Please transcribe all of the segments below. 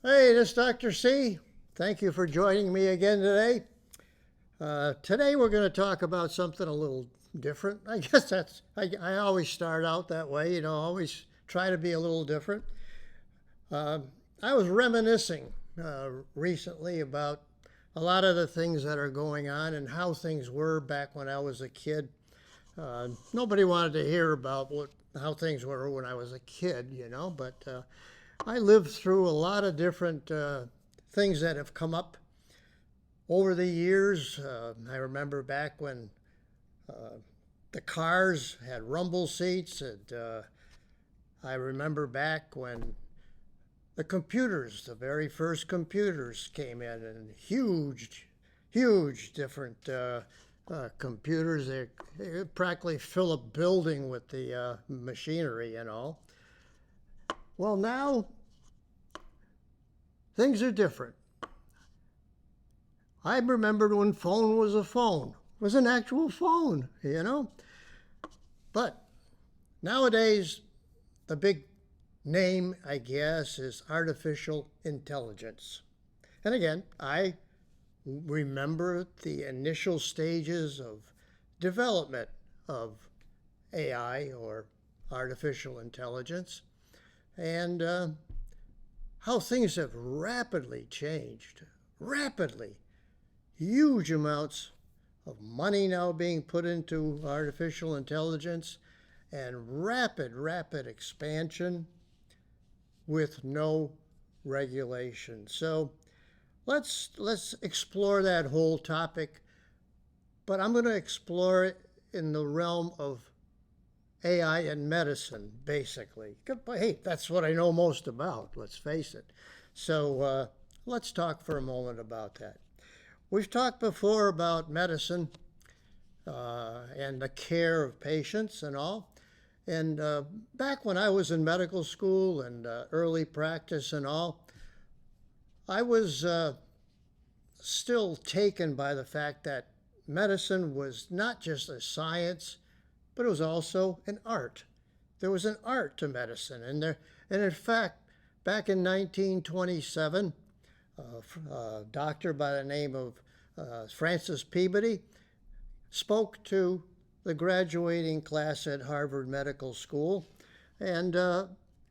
Hey, this is Dr. C. Thank you for joining me again today. Today we're going to talk about something a little different. I guess I always start out that way, always try to be a little different. Uh, I was reminiscing recently about a lot of the things that are going on and how things were back when I was a kid. Nobody wanted to hear about how things were when I was a kid, but I lived through a lot of different things that have come up over the years. I remember back when the cars had rumble seats, and I remember back when the computers, the very first computers came in, and huge different computers. They practically fill a building with the machinery and all. Well, now things are different. I remember when phone was a phone. It was an actual phone, But nowadays, the big name, I guess, is artificial intelligence. And again, I remember the initial stages of development of AI, or artificial intelligence, and how things have rapidly changed. Rapidly. Huge amounts of money now being put into artificial intelligence, and rapid expansion with no regulation. So let's explore that whole topic, but I'm going to explore it in the realm of AI and medicine, basically. Hey, that's what I know most about, let's face it. So let's talk for a moment about that. We've talked before about medicine and the care of patients and all. And back when I was in medical school and early practice and all, I was still taken by the fact that medicine was not just a science, but it was also an art. There was an art to medicine. And in fact, back in 1927, a doctor by the name of Francis Peabody spoke to the graduating class at Harvard Medical School and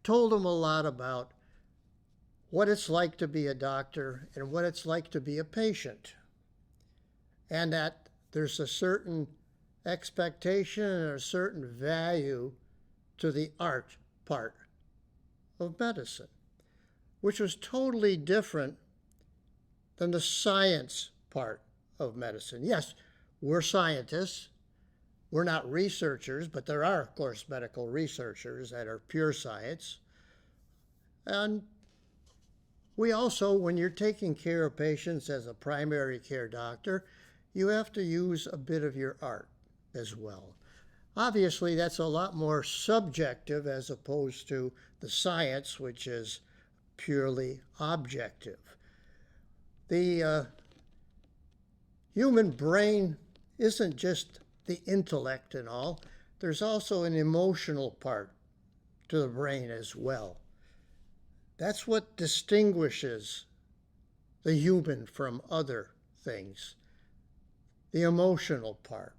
told them a lot about what it's like to be a doctor and what it's like to be a patient. And that there's a certain expectation and a certain value to the art part of medicine, which was totally different than the science part of medicine. Yes, we're scientists. We're not researchers, but there are, of course, medical researchers that are pure science. And we also, when you're taking care of patients as a primary care doctor, you have to use a bit of your art as well. Obviously, that's a lot more subjective as opposed to the science, which is purely objective. The human brain isn't just the intellect and all. There's also an emotional part to the brain as well. That's what distinguishes the human from other things, the emotional part.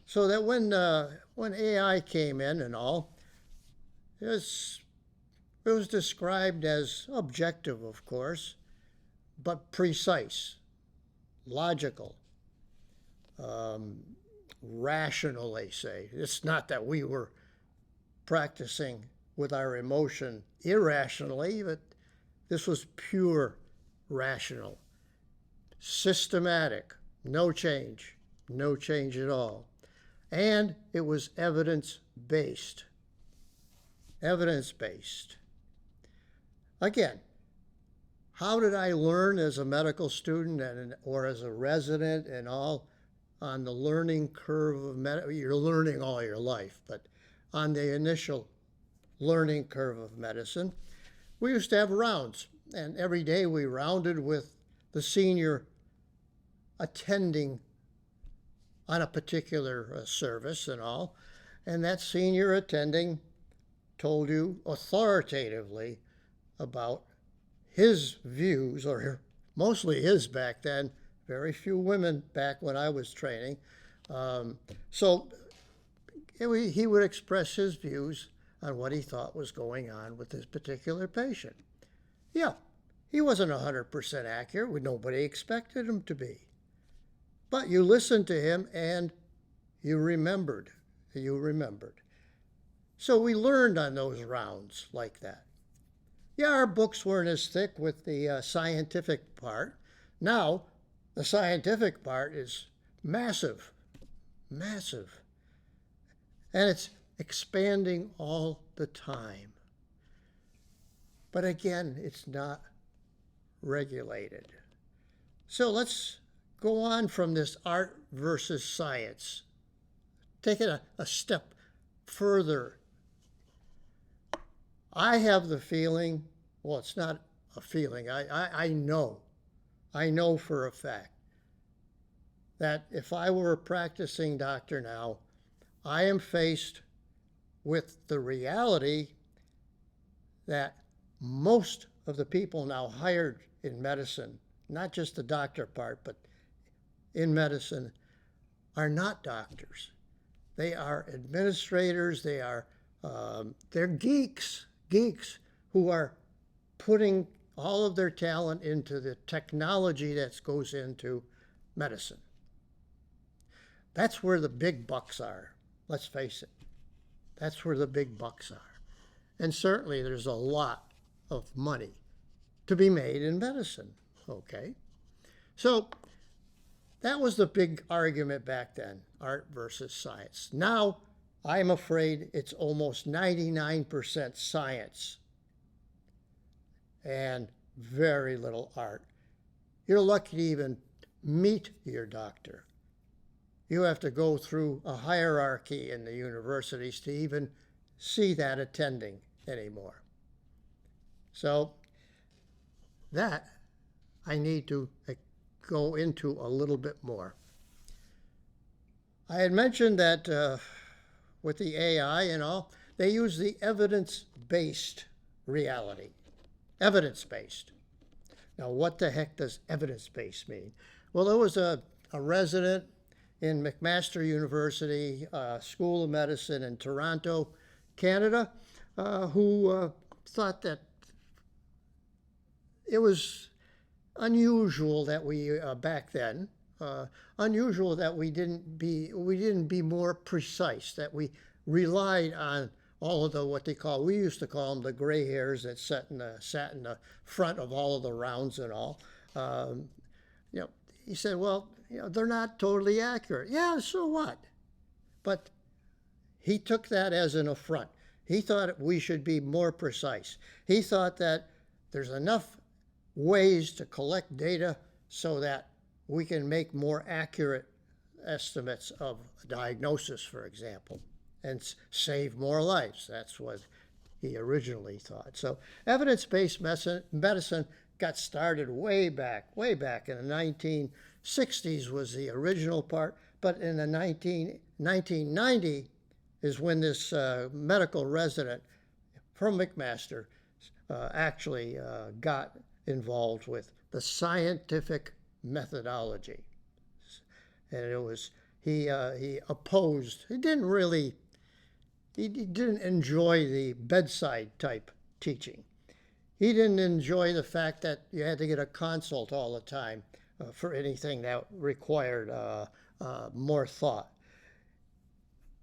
So that when AI came in and all, it was described as objective, of course, but precise, logical, rational, they say. It's not that we were practicing with our emotion irrationally, but this was pure rational, systematic, no change at all. And it was evidence-based. Evidence-based. Again, how did I learn as a medical student or as a resident and all on the learning curve of medicine? You're learning all your life, but on the initial learning curve of medicine, we used to have rounds. And every day we rounded with the senior attending on a particular service and all. And that senior attending told you authoritatively about his views, or mostly his back then, very few women back when I was training. So he would express his views on what he thought was going on with this particular patient. Yeah, he wasn't 100% accurate. Nobody expected him to be. But you listened to him and you remembered. You remembered. So we learned on those rounds like that. Yeah, our books weren't as thick with the scientific part. Now, the scientific part is massive, massive. And it's expanding all the time. But again, it's not regulated. So let's go on from this art versus science. Take it a step further. I have the feeling, well, it's not a feeling, I know for a fact that if I were a practicing doctor now, I am faced with the reality that most of the people now hired in medicine, not just the doctor part, but in medicine, are not doctors. They are administrators, they're geeks who are putting all of their talent into the technology that goes into medicine. That's where the big bucks are. Let's face it. That's where the big bucks are. And certainly there's a lot of money to be made in medicine, okay? So that was the big argument back then, art versus science. Now, I'm afraid it's almost 99% science and very little art. You're lucky to even meet your doctor. You have to go through a hierarchy in the universities to even see that attending anymore. So that I need to go into a little bit more. I had mentioned that with the AI and all, they use the evidence-based reality. Evidence-based. Now, what the heck does evidence-based mean? Well, there was a resident in McMaster University School of Medicine in Toronto, Canada, who thought that it was unusual that we back then, unusual that we didn't be more precise, that we relied on all of the what they call, we used to call them the gray hairs that sat in the front of all of the rounds and all. He said, well, they're not totally accurate. Yeah, so what? But he took that as an affront. He thought we should be more precise. He thought that there's enough ways to collect data so that we can make more accurate estimates of a diagnosis, for example, and save more lives. That's what he originally thought. So evidence-based medicine got started way back in the 1960s was the original part, but in the 1990 is when this medical resident from McMaster actually got involved with the scientific methodology. And it was, he opposed, he didn't enjoy the bedside type teaching. He didn't enjoy the fact that you had to get a consult all the time for anything that required more thought.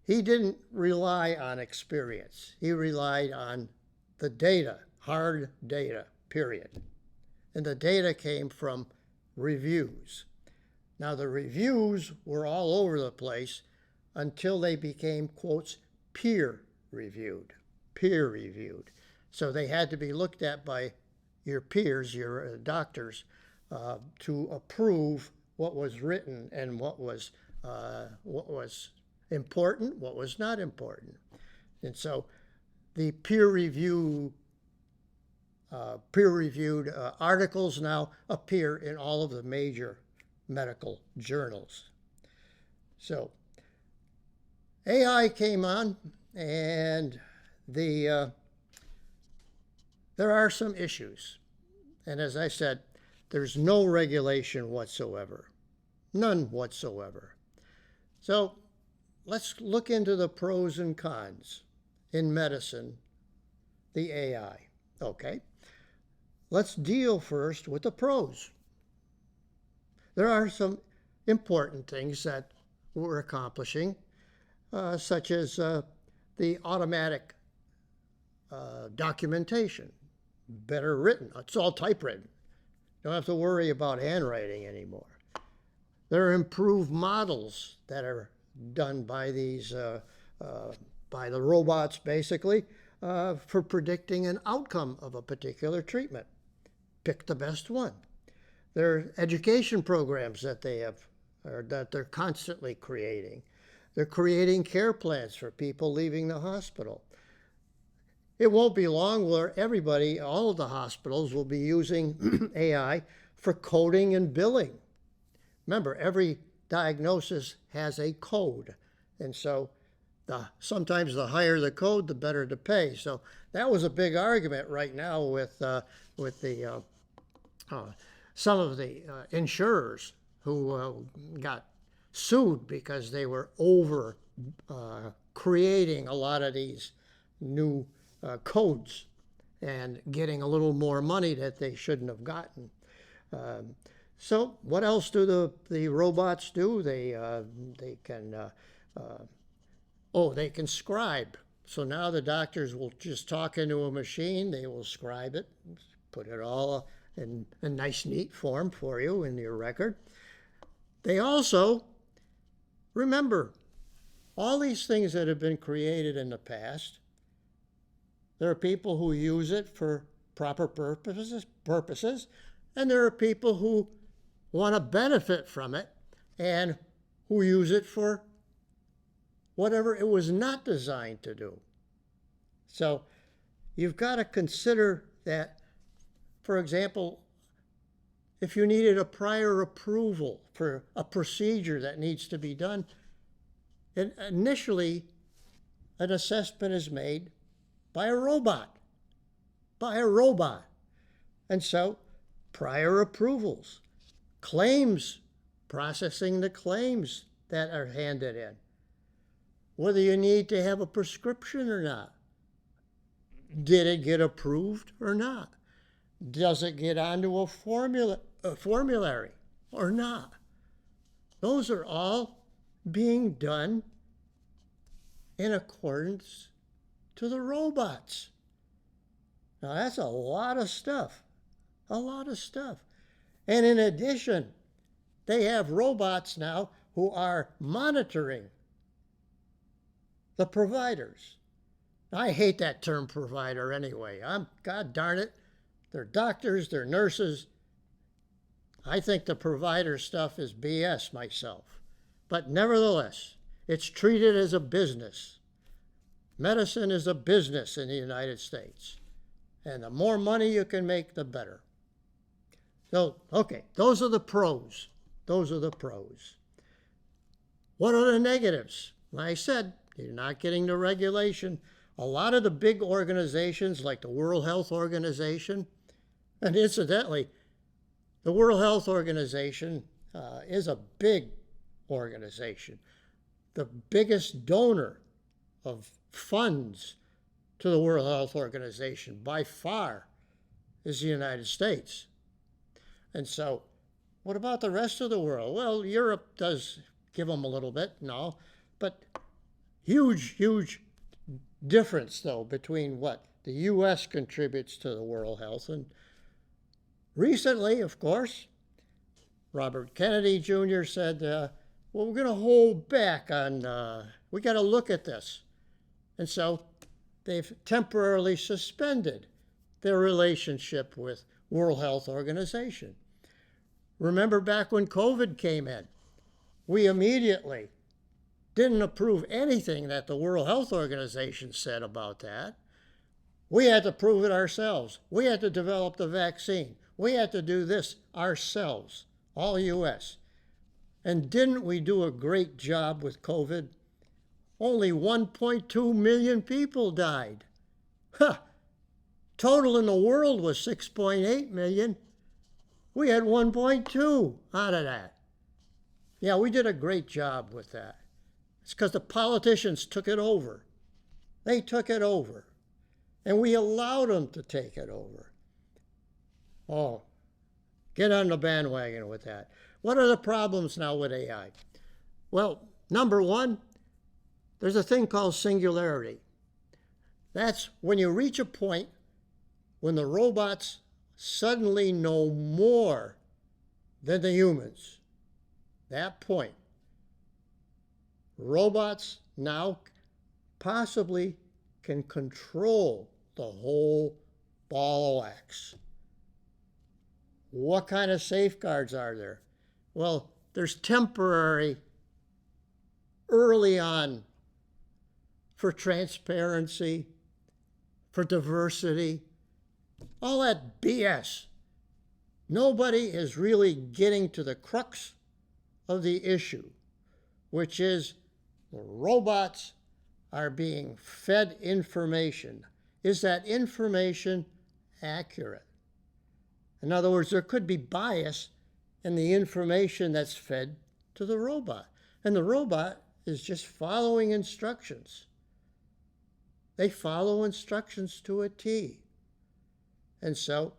He didn't rely on experience. He relied on the data, hard data, period. And the data came from reviews. Now, the reviews were all over the place until they became, quotes, peer-reviewed. So they had to be looked at by your peers, your doctors, to approve what was written and what was important, what was not important. And so the peer-reviewed articles now appear in all of the major medical journals. So AI came on, and there are some issues. And as I said, there's no regulation whatsoever. None whatsoever. So let's look into the pros and cons in medicine, the AI. Okay, let's deal first with the pros. There are some important things that we're accomplishing, such as the automatic documentation, better written. It's all typewritten. Don't have to worry about handwriting anymore. There are improved models that are done by these, by the robots, basically, for predicting an outcome of a particular treatment. Pick the best one. There are education programs that they have, or that they're constantly creating. They're creating care plans for people leaving the hospital. It won't be long where everybody, all of the hospitals, will be using AI for coding and billing. Remember, every diagnosis has a code. And so sometimes the higher the code, the better to pay. So that was a big argument right now with some of the insurers who got sued because they were over creating a lot of these new codes and getting a little more money that they shouldn't have gotten. So what else do the robots do? They can scribe. So now the doctors will just talk into a machine. They will scribe it, put it all in a nice, neat form for you in your record. They also, remember, all these things that have been created in the past, there are people who use it for proper purposes, and there are people who want to benefit from it and who use it for whatever it was not designed to do. So you've got to consider that, for example, if you needed a prior approval for a procedure that needs to be done, initially an assessment is made by a robot. And so prior approvals, claims, processing the claims that are handed in, whether you need to have a prescription or not. Did it get approved or not? Does it get onto a formulary or not? Those are all being done in accordance to the robots. Now that's a lot of stuff. And in addition, they have robots now who are monitoring the providers. I hate that term provider anyway. God darn it, they're doctors, they're nurses. I think the provider stuff is BS myself. But nevertheless, it's treated as a business. Medicine is a business in the United States. And the more money you can make, the better. So, okay, those are the pros. What are the negatives? Like I said, you're not getting the regulation. A lot of the big organizations like the World Health Organization, and incidentally, the World Health Organization is a big organization. The biggest donor of funds to the World Health Organization by far is the United States. And so, what about the rest of the world? Well, Europe does give them a little bit, no, but huge difference, though, between what the U.S. contributes to the World Health. And recently, of course, Robert Kennedy Jr. said, well, we're going to hold back on, we got to look at this. And so they've temporarily suspended their relationship with World Health Organization. Remember back when COVID came in, we immediately didn't approve anything that the World Health Organization said about that. We had to prove it ourselves. We had to develop the vaccine. We had to do this ourselves, all U.S. And didn't we do a great job with COVID? Only 1.2 million people died. Total in the world was 6.8 million. We had 1.2 out of that. Yeah, we did a great job with that. It's because the politicians took it over. They took it over. And we allowed them to take it over. Oh, get on the bandwagon with that. What are the problems now with AI? Well, number one, there's a thing called singularity. That's when you reach a point when the robots suddenly know more than the humans. That point. Robots now possibly can control the whole ball of wax. What kind of safeguards are there? Well, there's temporary early on for transparency, for diversity, all that BS. Nobody is really getting to the crux of the issue, which is the robots are being fed information. Is that information accurate? In other words, there could be bias in the information that's fed to the robot. And the robot is just following instructions. They follow instructions to a T. And so,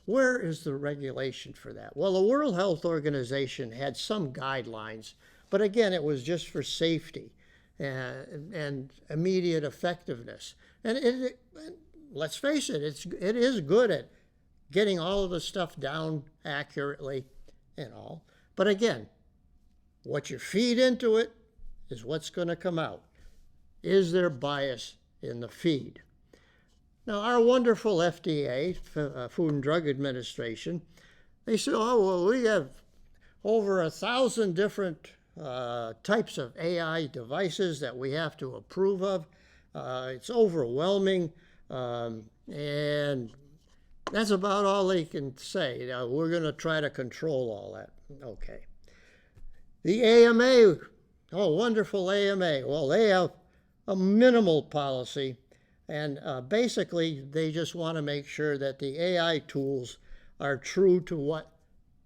where is the regulation for that? Well, the World Health Organization had some guidelines, but again, it was just for safety and immediate effectiveness. And let's face it, it is good at getting all of the stuff down accurately and all. But again, what you feed into it is what's going to come out. Is there bias in the feed? Now, our wonderful FDA, Food and Drug Administration, they said, oh, well, we have over 1,000 different types of AI devices that we have to approve of. It's overwhelming, and that's about all they can say. Now, we're going to try to control all that. Okay. The AMA, oh, wonderful AMA. Well, they have a minimal policy, and basically they just want to make sure that the AI tools are true to what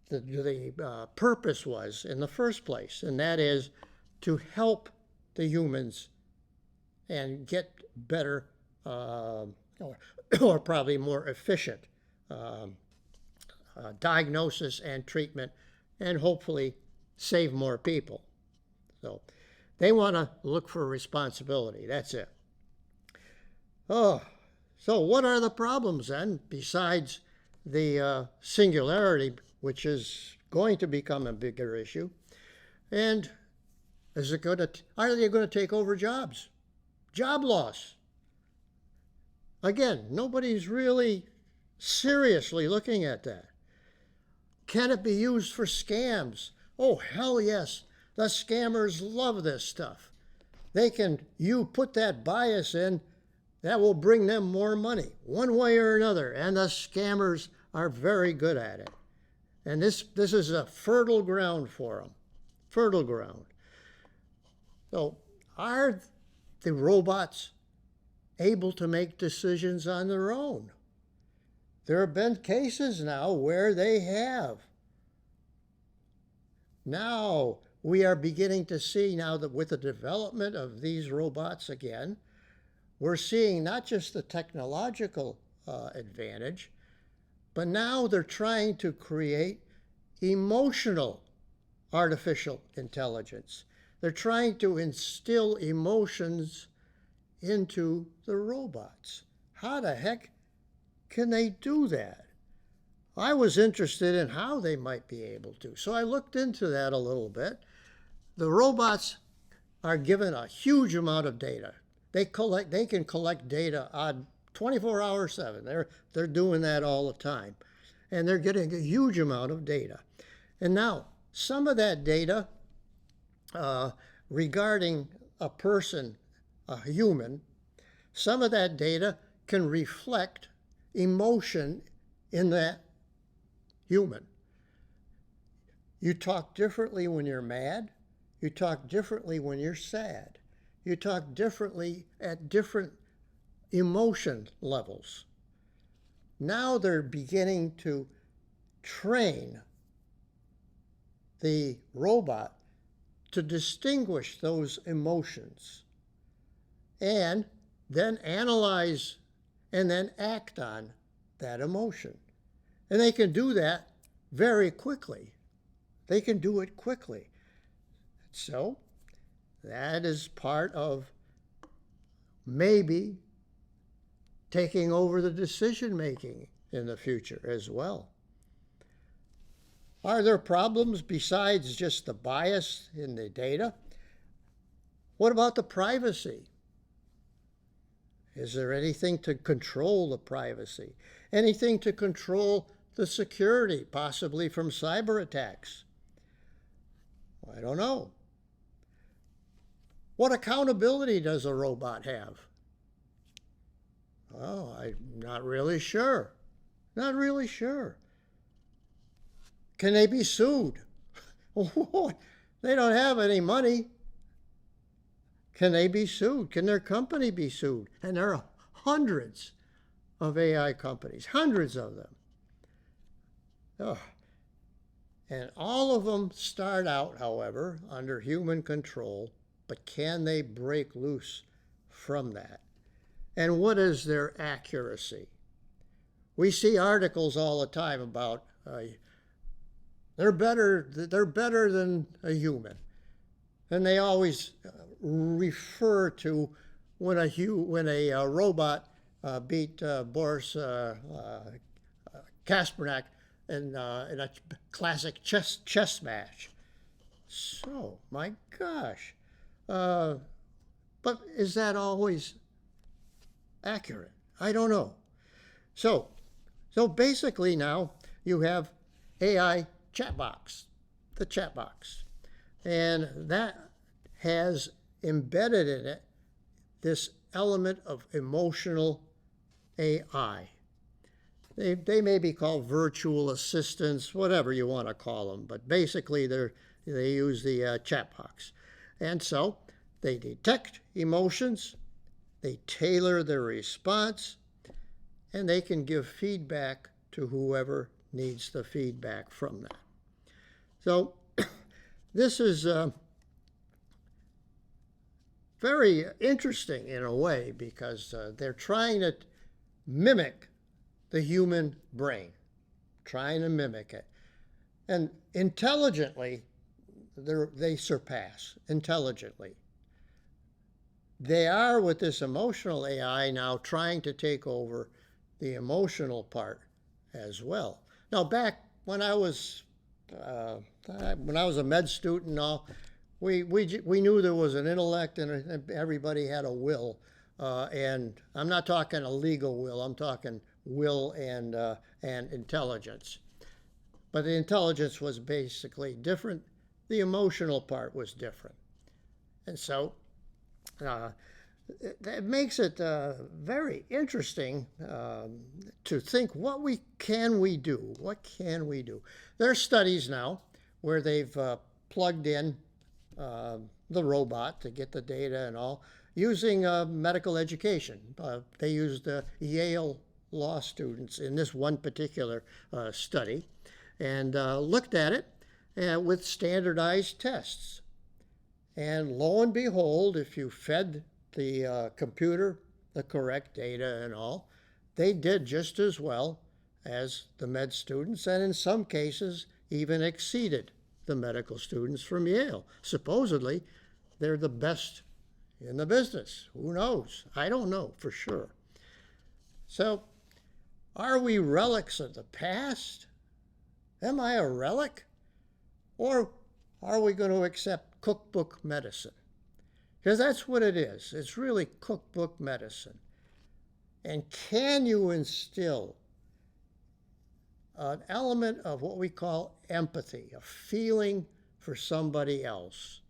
the purpose was in the first place, and that is to help the humans and get better or probably more efficient diagnosis and treatment, and hopefully save more people. So they want to look for responsibility. That's it. Oh, so what are the problems then, besides the singularity, which is going to become a bigger issue? And are they going to take over jobs? Job loss. Again, nobody's really seriously looking at that. Can it be used for scams? Oh, hell yes. The scammers love this stuff. You put that bias in, that will bring them more money, one way or another. And the scammers are very good at it. And this is a fertile ground for them. Fertile ground. So are the robots able to make decisions on their own? There have been cases now where they have. Now we are beginning to see now that with the development of these robots again, we're seeing not just the technological advantage, but now they're trying to create emotional artificial intelligence. They're trying to instill emotions into the robots. How the heck can they do that? I was interested in how they might be able to, so I looked into that a little bit. The robots are given a huge amount of data. They can collect data on 24 hours 7. They're doing that all the time. And they're getting a huge amount of data. And now, some of that data regarding a person, a human, some of that data can reflect emotion in that human. You talk differently when you're mad. You talk differently when you're sad. You talk differently at different emotion levels. now they're beginning to train the robot to distinguish those emotions and then analyze and then act on that emotion. And they can do that very quickly. They can do it quickly. So that is part of maybe taking over the decision making in the future as well. Are there problems besides just the bias in the data? What about the privacy? Is there anything to control the privacy? Anything to control the security, possibly from cyber attacks? I don't know. What accountability does a robot have? Oh, I'm not really sure. Not really sure. Can they be sued? They don't have any money. Can they be sued? Can their company be sued? And there are hundreds of AI companies, hundreds of them. Oh. And all of them start out, however, under human control, but can they break loose from that? And what is their accuracy? We see articles all the time about they're better than a human. And they always refer to when a robot beat Boris Kasparov in a classic chess match. So, my gosh. But is that always accurate? I don't know. So basically now you have AI chat box, the chat box. And that has embedded in it this element of emotional AI. They may be called virtual assistants, whatever you want to call them, but basically they use the chat box. And so they detect emotions, they tailor their response, and they can give feedback to whoever needs the feedback from that. So this is very interesting in a way because they're trying to mimic the human brain, trying to mimic it. And intelligently, they surpass intelligently. They are, with this emotional AI, now trying to take over the emotional part as well. Now, back when I was a med student and all, we knew there was an intellect and everybody had a will. And I'm not talking a legal will, I'm talking will and intelligence. But the intelligence was basically different. The emotional part was different. And so it makes it very interesting to think what can we do? What can we do? There are studies now where they've plugged in the robot to get the data and all using medical education. They used Yale law students in this one particular study and looked at it with standardized tests. And lo and behold, if you fed the computer the correct data and all, they did just as well as the med students, and in some cases even exceeded the medical students from Yale. Supposedly, they're the best in the business. Who knows? I don't know for sure. So, are we relics of the past? Am I a relic? Or are we going to accept cookbook medicine? Because that's what it is. It's really cookbook medicine. And can you instill an element of what we call empathy, a feeling for somebody else,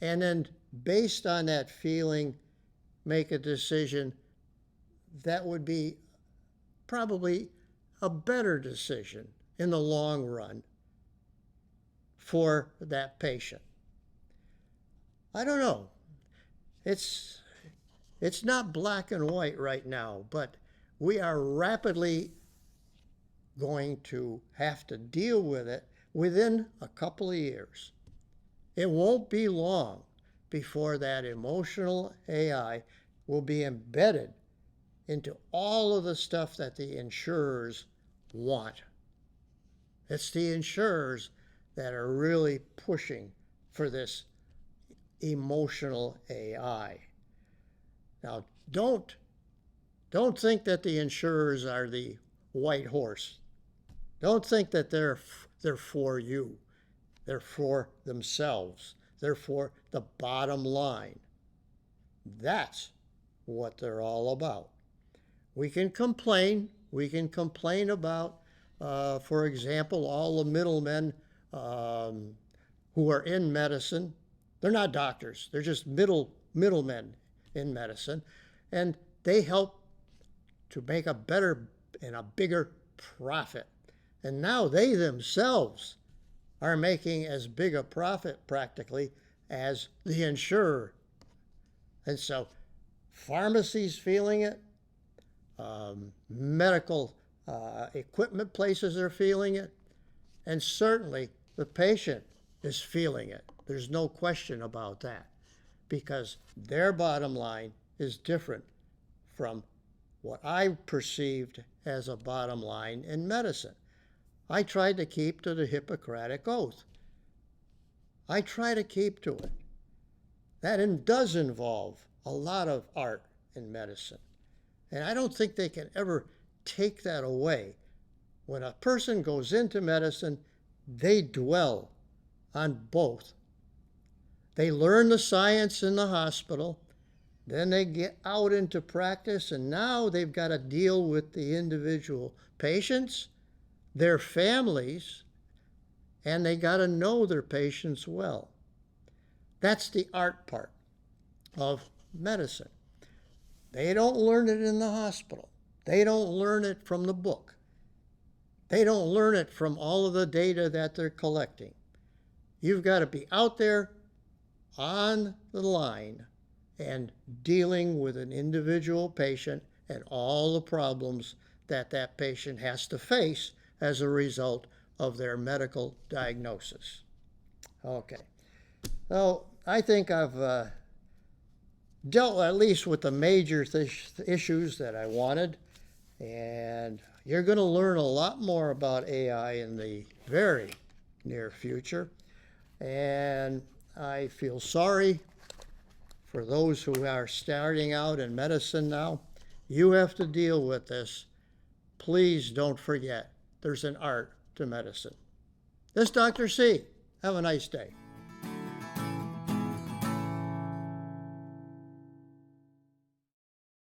and then based on that feeling, make a decision that would be probably a better decision in the long run for that patient? I don't know. It's not black and white right now, but we are rapidly going to have to deal with it within a couple of years. It won't be long before that emotional AI will be embedded into all of the stuff that the insurers want. It's the insurers that are really pushing for this emotional AI. Now, don't think that the insurers are the white horse. Don't think that they're for you. They're for themselves. They're for the bottom line. That's what they're all about. We can complain. We can complain about, for example, all the middlemen who are in medicine. They're not doctors. They're just middlemen in medicine. And they help to make a better and a bigger profit. And now they themselves are making as big a profit practically as the insurer. And so pharmacies feeling it, medical equipment places are feeling it, and certainly the patient is feeling it. There's no question about that, because their bottom line is different from what I perceived as a bottom line in medicine. I tried to keep to the Hippocratic Oath. I try to keep to it. That does involve a lot of art in medicine. And I don't think they can ever take that away. When a person goes into medicine, they dwell on both. They learn the science in the hospital, then they get out into practice, and now they've got to deal with the individual patients, their families, and they got to know their patients well. That's the art part of medicine. They don't learn it in the hospital. They don't learn it from the book. They don't learn it from all of the data that they're collecting. You've got to be out there on the line and dealing with an individual patient and all the problems that that patient has to face as a result of their medical diagnosis. Okay. So I think I've dealt at least with the major issues that I wanted, and you're going to learn a lot more about AI in the very near future. And I feel sorry for those who are starting out in medicine now. You have to deal with this. Please don't forget, there's an art to medicine. This is Dr. C. Have a nice day.